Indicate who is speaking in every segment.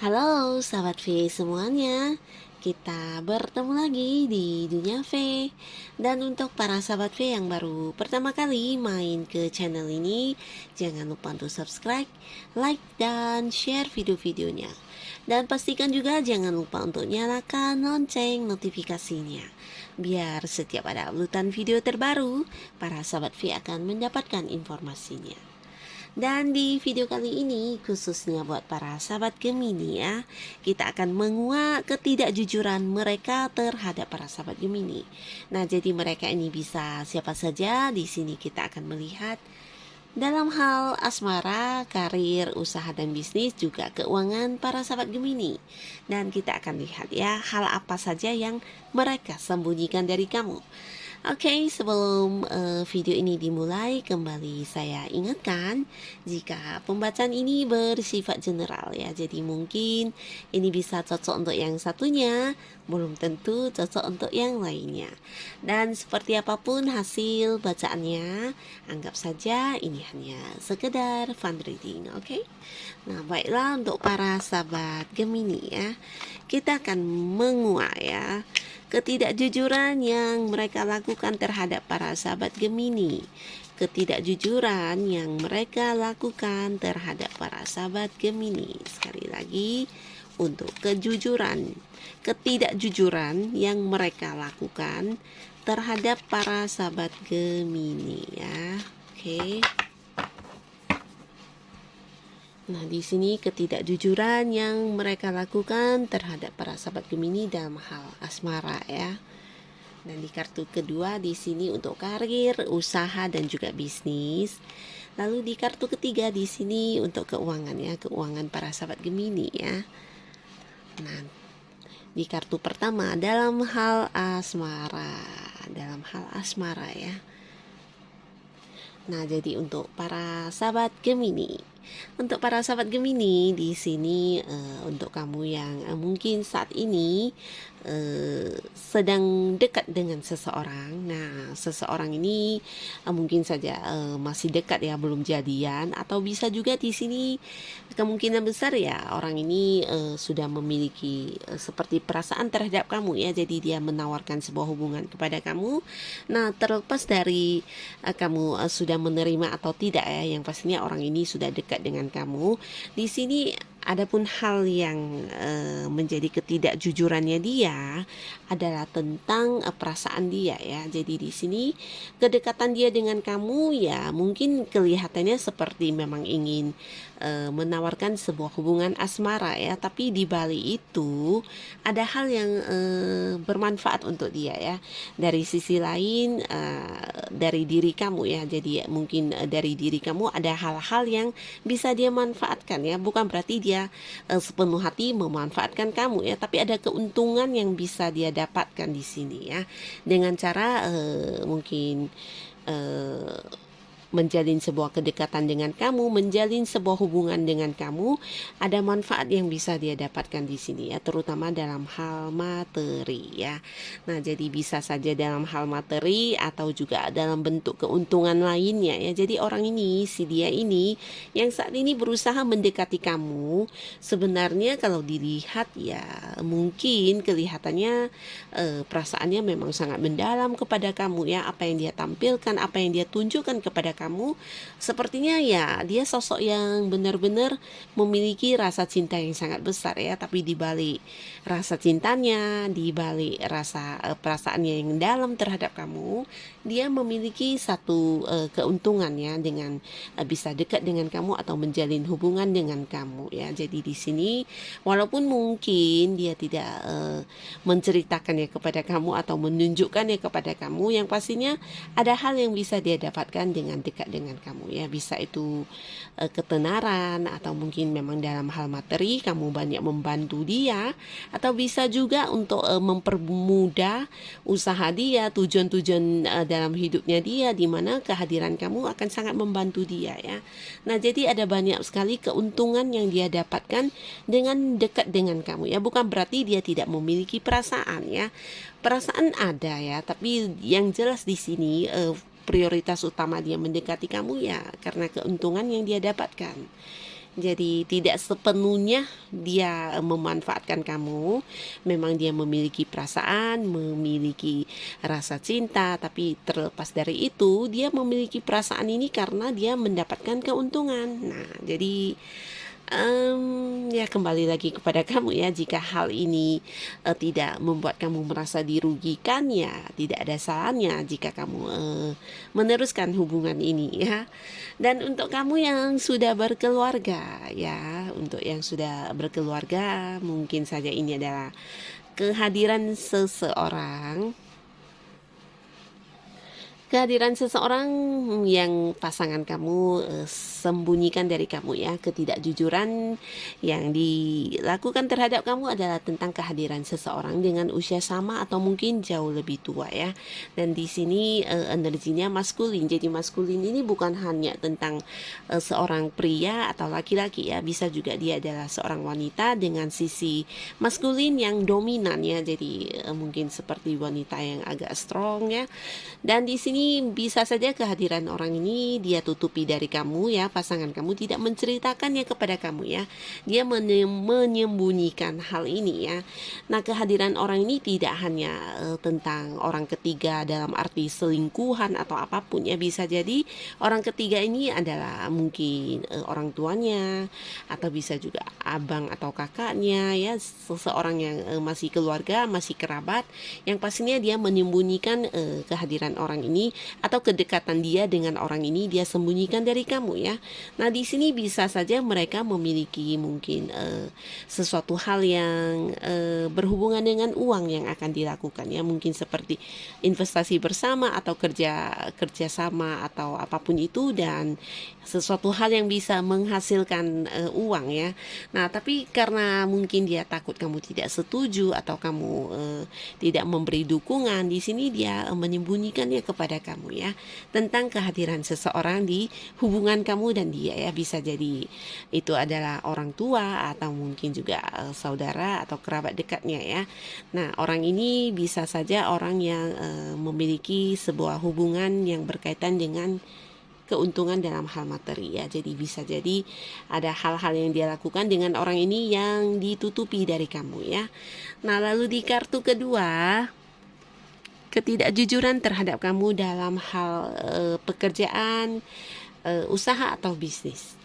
Speaker 1: Halo sahabat V semuanya, kita bertemu lagi di Dunia V. Dan untuk para sahabat V yang baru pertama kali main ke channel ini, jangan lupa untuk subscribe, like, dan share video-videonya. Dan pastikan juga jangan lupa untuk nyalakan lonceng notifikasinya, biar setiap ada uploadan video terbaru, para sahabat V akan mendapatkan informasinya. Dan di video kali ini khususnya buat para sahabat Gemini ya, kita akan menguak ketidakjujuran mereka terhadap para sahabat Gemini. Nah, jadi mereka ini bisa siapa saja. Di sini kita akan melihat dalam hal asmara, karir, usaha dan bisnis, juga keuangan para sahabat Gemini. Dan kita akan lihat ya hal apa saja yang mereka sembunyikan dari kamu. Oke, sebelum video ini dimulai, kembali saya ingatkan jika pembacaan ini bersifat general ya. Jadi mungkin ini bisa cocok untuk yang satunya, belum tentu cocok untuk yang lainnya. Dan seperti apapun hasil bacaannya, anggap saja ini hanya sekedar fun reading, oke? Nah, baiklah untuk para sahabat Gemini ya, kita akan menguak ya ketidakjujuran yang mereka lakukan terhadap para sahabat Gemini. Ketidakjujuran yang mereka lakukan terhadap para sahabat Gemini. Sekali lagi, untuk ketidakjujuran yang mereka lakukan terhadap para sahabat Gemini ya. Oke. Nah, di sini ketidakjujuran yang mereka lakukan terhadap para sahabat Gemini dalam hal asmara ya. Dan di kartu kedua di sini untuk karir, usaha dan juga bisnis. Lalu di kartu ketiga di sini untuk keuangan ya, keuangan para sahabat Gemini ya. Nah, di kartu pertama dalam hal asmara ya. Nah, jadi untuk para sahabat Gemini, di sini untuk kamu yang mungkin saat ini sedang dekat dengan seseorang. Nah, seseorang ini mungkin saja masih dekat ya, belum jadian, atau bisa juga di sini kemungkinan besar ya orang ini sudah memiliki seperti perasaan terhadap kamu ya. Jadi dia menawarkan sebuah hubungan kepada kamu. Nah, terlepas dari kamu sudah menerima atau tidak ya, yang pastinya orang ini sudah dekat dengan kamu. Di sini adapun hal yang menjadi ketidakjujurannya dia adalah tentang perasaan dia ya. Jadi di sini kedekatan dia dengan kamu ya mungkin kelihatannya seperti memang ingin menawarkan sebuah hubungan asmara ya, tapi di balik itu ada hal yang bermanfaat untuk dia ya. Dari sisi lain dari diri kamu ya. Jadi mungkin dari diri kamu ada hal-hal yang bisa dia manfaatkan ya. Bukan berarti dia sepenuh hati memanfaatkan kamu ya, tapi ada keuntungan yang bisa dia dapatkan di sini ya, dengan cara mungkin menjalin sebuah kedekatan dengan kamu, menjalin sebuah hubungan dengan kamu, ada manfaat yang bisa dia dapatkan di sini ya, terutama dalam hal materi ya. Nah, jadi bisa saja dalam hal materi atau juga dalam bentuk keuntungan lainnya ya. Jadi orang ini, si dia ini yang saat ini berusaha mendekati kamu, sebenarnya kalau dilihat ya mungkin kelihatannya perasaannya memang sangat mendalam kepada kamu ya. Apa yang dia tampilkan, apa yang dia tunjukkan kepada kamu, sepertinya ya dia sosok yang benar-benar memiliki rasa cinta yang sangat besar ya. Tapi di balik rasa cintanya, di balik rasa perasaannya yang dalam terhadap kamu, dia memiliki satu keuntungan ya, dengan bisa dekat dengan kamu atau menjalin hubungan dengan kamu ya. Jadi di sini walaupun mungkin dia tidak menceritakannya kepada kamu atau menunjukkannya kepada kamu, yang pastinya ada hal yang bisa dia dapatkan dengan dekat dengan kamu ya. Bisa itu ketenaran, atau mungkin memang dalam hal materi kamu banyak membantu dia, atau bisa juga untuk mempermudah usaha dia, tujuan-tujuan dalam hidupnya dia, di mana kehadiran kamu akan sangat membantu dia ya. Nah, jadi ada banyak sekali keuntungan yang dia dapatkan dengan dekat dengan kamu ya. Bukan berarti dia tidak memiliki perasaan ya. Perasaan ada ya, tapi yang jelas di sini prioritas utama dia mendekati kamu ya karena keuntungan yang dia dapatkan. Jadi tidak sepenuhnya dia memanfaatkan kamu. Memang dia memiliki perasaan, memiliki rasa cinta, tapi terlepas dari itu dia memiliki perasaan ini karena dia mendapatkan keuntungan. Nah, jadi ya kembali lagi kepada kamu ya, jika hal ini tidak membuat kamu merasa dirugikan, ya tidak ada salahnya jika kamu meneruskan hubungan ini ya. Dan untuk kamu yang sudah berkeluarga ya, untuk yang sudah berkeluarga mungkin saja ini adalah kehadiran seseorang yang pasangan kamu sembunyikan dari kamu ya. Ketidakjujuran yang dilakukan terhadap kamu adalah tentang kehadiran seseorang dengan usia sama atau mungkin jauh lebih tua ya. Dan di sini energinya maskulin. Jadi maskulin ini bukan hanya tentang seorang pria atau laki-laki ya, bisa juga dia adalah seorang wanita dengan sisi maskulin yang dominan ya. Jadi mungkin seperti wanita yang agak strong ya. Dan di sini bisa saja kehadiran orang ini dia tutupi dari kamu ya, pasangan kamu tidak menceritakannya kepada kamu ya. Dia menyembunyikan hal ini ya. Nah, kehadiran orang ini tidak hanya tentang orang ketiga dalam arti selingkuhan atau apapun ya. Bisa jadi orang ketiga ini adalah mungkin orang tuanya, atau bisa juga abang atau kakaknya ya, seseorang yang masih keluarga, masih kerabat, yang pastinya dia menyembunyikan kehadiran orang ini atau kedekatan dia dengan orang ini dia sembunyikan dari kamu ya. Nah, di sini bisa saja mereka memiliki mungkin sesuatu hal yang berhubungan dengan uang yang akan dilakukan ya, mungkin seperti investasi bersama atau kerjasama atau apapun itu, dan sesuatu hal yang bisa menghasilkan uang ya. Nah, tapi karena mungkin dia takut kamu tidak setuju atau kamu tidak memberi dukungan, di sini dia menyembunyikannya kepada kamu ya, tentang kehadiran seseorang di hubungan kamu dan dia ya. Bisa jadi itu adalah orang tua atau mungkin juga saudara atau kerabat dekatnya ya. Nah, orang ini bisa saja orang yang memiliki sebuah hubungan yang berkaitan dengan keuntungan dalam hal materi ya. Jadi bisa jadi ada hal-hal yang dia lakukan dengan orang ini yang ditutupi dari kamu ya. Nah, lalu di kartu kedua, ketidakjujuran terhadap kamu dalam hal pekerjaan, usaha atau bisnis.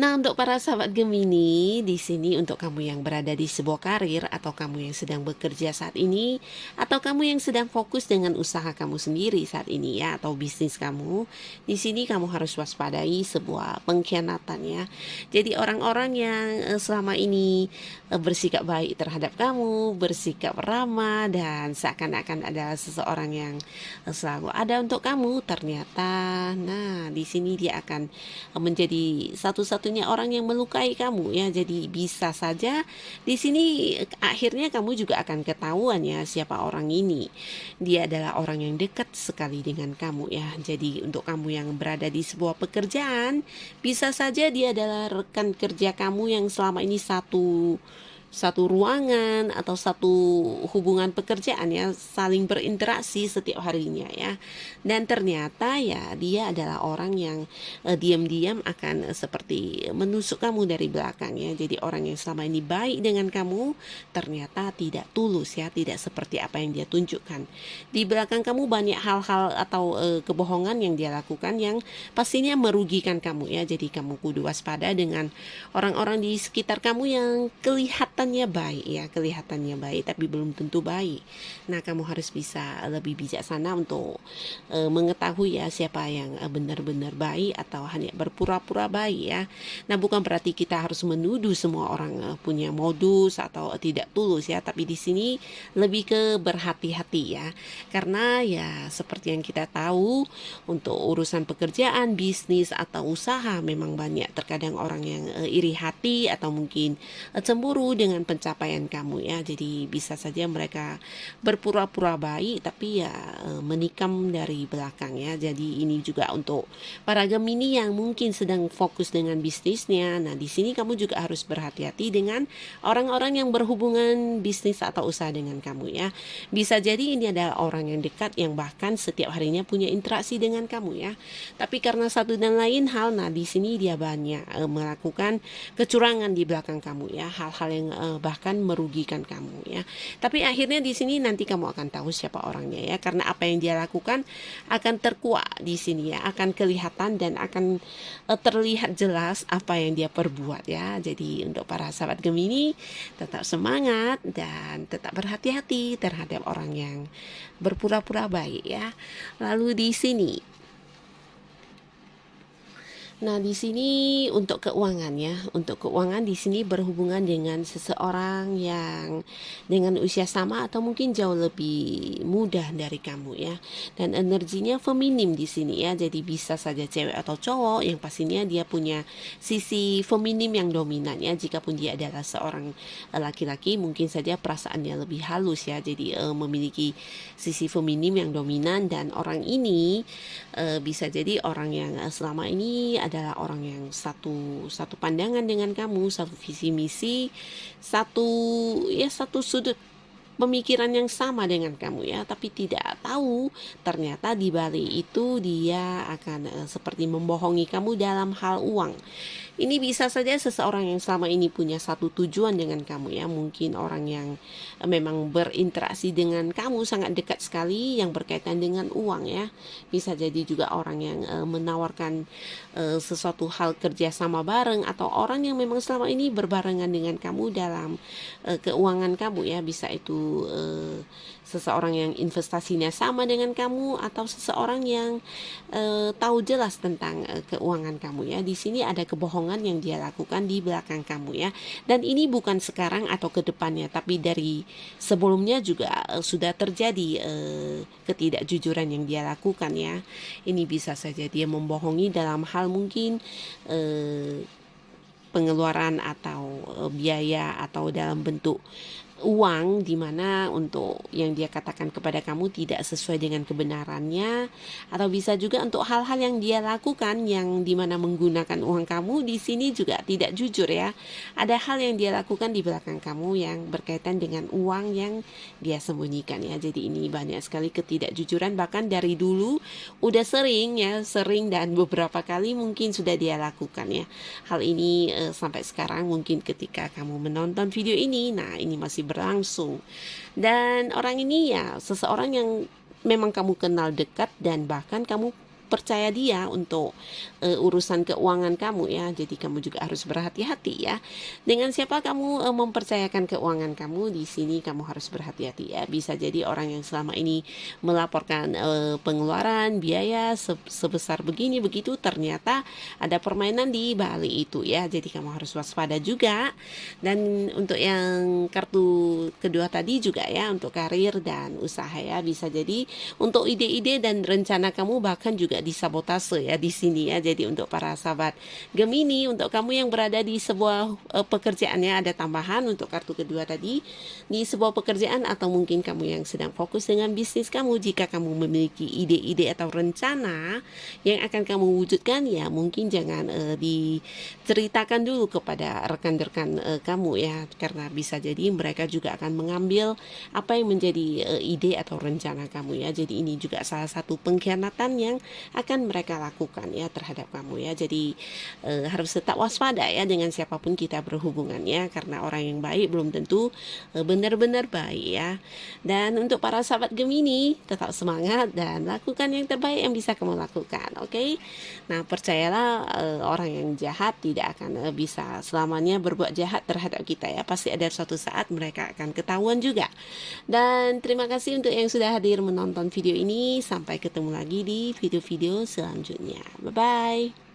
Speaker 1: Nah, untuk para sahabat Gemini, di sini untuk kamu yang berada di sebuah karir atau kamu yang sedang bekerja saat ini, atau kamu yang sedang fokus dengan usaha kamu sendiri saat ini ya, atau bisnis kamu, di sini kamu harus waspadai sebuah pengkhianatan ya. Jadi orang-orang yang selama ini bersikap baik terhadap kamu, bersikap ramah dan seakan-akan adalah seseorang yang selalu ada untuk kamu, ternyata nah di sini dia akan menjadi satu-satunya orang yang melukai kamu ya. Jadi bisa saja di sini akhirnya kamu juga akan ketahuan ya siapa orang ini. Dia adalah orang yang dekat sekali dengan kamu ya. Jadi untuk kamu yang berada di sebuah pekerjaan, bisa saja dia adalah rekan kerja kamu yang selama ini satu ruangan atau satu hubungan pekerjaan ya, saling berinteraksi setiap harinya ya. Dan ternyata ya dia adalah orang yang diam-diam akan seperti menusuk kamu dari belakang ya. Jadi orang yang selama ini baik dengan kamu ternyata tidak tulus ya, tidak seperti apa yang dia tunjukkan. Di belakang kamu banyak hal-hal atau kebohongan yang dia lakukan yang pastinya merugikan kamu ya. Jadi kamu kudu waspada dengan orang-orang di sekitar kamu yang kelihatannya baik tapi belum tentu baik. Nah, kamu harus bisa lebih bijaksana untuk mengetahui ya siapa yang benar-benar baik atau hanya berpura-pura baik ya. Nah, bukan berarti kita harus menuduh semua orang punya modus atau tidak tulus ya, tapi di sini lebih ke berhati-hati ya. Karena ya seperti yang kita tahu, untuk urusan pekerjaan, bisnis atau usaha memang banyak terkadang orang yang iri hati atau mungkin cemburu dengan dengan pencapaian kamu ya. Jadi bisa saja mereka berpura-pura baik tapi ya menikam dari belakang ya. Jadi ini juga untuk para Gemini yang mungkin sedang fokus dengan bisnisnya. Nah, di sini kamu juga harus berhati-hati dengan orang-orang yang berhubungan bisnis atau usaha dengan kamu ya. Bisa jadi ini adalah orang yang dekat yang bahkan setiap harinya punya interaksi dengan kamu ya. Tapi karena satu dan lain hal, nah di sini dia banyak melakukan kecurangan di belakang kamu ya, hal-hal yang bahkan merugikan kamu ya. Tapi akhirnya di sini nanti kamu akan tahu siapa orangnya ya, karena apa yang dia lakukan akan terkuak di sini ya, akan kelihatan dan akan terlihat jelas apa yang dia perbuat ya. Jadi untuk para sahabat Gemini tetap semangat dan tetap berhati-hati terhadap orang yang berpura-pura baik ya. Lalu di sini, nah, di sini untuk keuangan ya. Untuk keuangan di sini berhubungan dengan seseorang yang dengan usia sama atau mungkin jauh lebih muda dari kamu ya. Dan energinya feminim di sini ya. Jadi bisa saja cewek atau cowok, yang pastinya dia punya sisi feminim yang dominan ya. Jikapun dia adalah seorang laki-laki, mungkin saja perasaannya lebih halus ya. Jadi memiliki sisi feminim yang dominan, dan orang ini bisa jadi orang yang selama ini adalah orang yang satu pandangan dengan kamu, satu visi misi, satu sudut pemikiran yang sama dengan kamu ya, tapi tidak tahu ternyata di balik itu dia akan seperti membohongi kamu dalam hal uang. Ini bisa saja seseorang yang selama ini punya satu tujuan dengan kamu ya, mungkin orang yang memang berinteraksi dengan kamu sangat dekat sekali yang berkaitan dengan uang ya. Bisa jadi juga orang yang menawarkan sesuatu hal kerjasama bareng, atau orang yang memang selama ini berbarengan dengan kamu dalam keuangan kamu ya. Bisa itu seseorang yang investasinya sama dengan kamu, atau seseorang yang tahu jelas tentang keuangan kamu ya. Di sini ada kebohongan yang dia lakukan di belakang kamu ya. Dan ini bukan sekarang atau ke depannya, tapi dari sebelumnya juga sudah terjadi ketidakjujuran yang dia lakukan ya. Ini bisa saja dia membohongi dalam hal mungkin pengeluaran atau biaya, atau dalam bentuk uang, di mana untuk yang dia katakan kepada kamu tidak sesuai dengan kebenarannya, atau bisa juga untuk hal-hal yang dia lakukan yang dimana menggunakan uang kamu di sini juga tidak jujur ya. Ada hal yang dia lakukan di belakang kamu yang berkaitan dengan uang yang dia sembunyikan ya. Jadi ini banyak sekali ketidakjujuran, bahkan dari dulu udah sering dan beberapa kali mungkin sudah dia lakukan ya. Hal ini sampai sekarang mungkin ketika kamu menonton video ini, nah ini masih berlangsung. Dan orang ini ya seseorang yang memang kamu kenal dekat, dan bahkan kamu percaya dia untuk urusan keuangan kamu ya. Jadi kamu juga harus berhati-hati ya. Dengan siapa kamu mempercayakan keuangan kamu, di sini kamu harus berhati-hati ya. Bisa jadi orang yang selama ini melaporkan pengeluaran biaya sebesar begini begitu, ternyata ada permainan di balik itu ya. Jadi kamu harus waspada juga. Dan untuk yang kartu kedua tadi juga ya, untuk karir dan usaha ya, bisa jadi untuk ide-ide dan rencana kamu bahkan juga disabotase ya di sini ya. Jadi untuk para sahabat Gemini, untuk kamu yang berada di sebuah pekerjaannya, ada tambahan untuk kartu kedua tadi, di sebuah pekerjaan, atau mungkin kamu yang sedang fokus dengan bisnis kamu. Jika kamu memiliki ide-ide atau rencana yang akan kamu wujudkan ya, mungkin jangan diceritakan dulu kepada rekan-rekan kamu ya, karena bisa jadi mereka juga akan mengambil apa yang menjadi ide atau rencana kamu ya. Jadi ini juga salah satu pengkhianatan yang akan mereka lakukan ya terhadap kamu ya. Jadi harus tetap waspada ya dengan siapapun kita berhubungan ya, karena orang yang baik belum tentu benar-benar baik ya. Dan untuk para sahabat Gemini, tetap semangat dan lakukan yang terbaik yang bisa kamu lakukan, oke? Nah, percayalah orang yang jahat tidak akan bisa selamanya berbuat jahat terhadap kita ya. Pasti ada suatu saat mereka akan ketahuan juga. Dan terima kasih untuk yang sudah hadir menonton video ini. Sampai ketemu lagi di video-video selanjutnya. Bye-bye.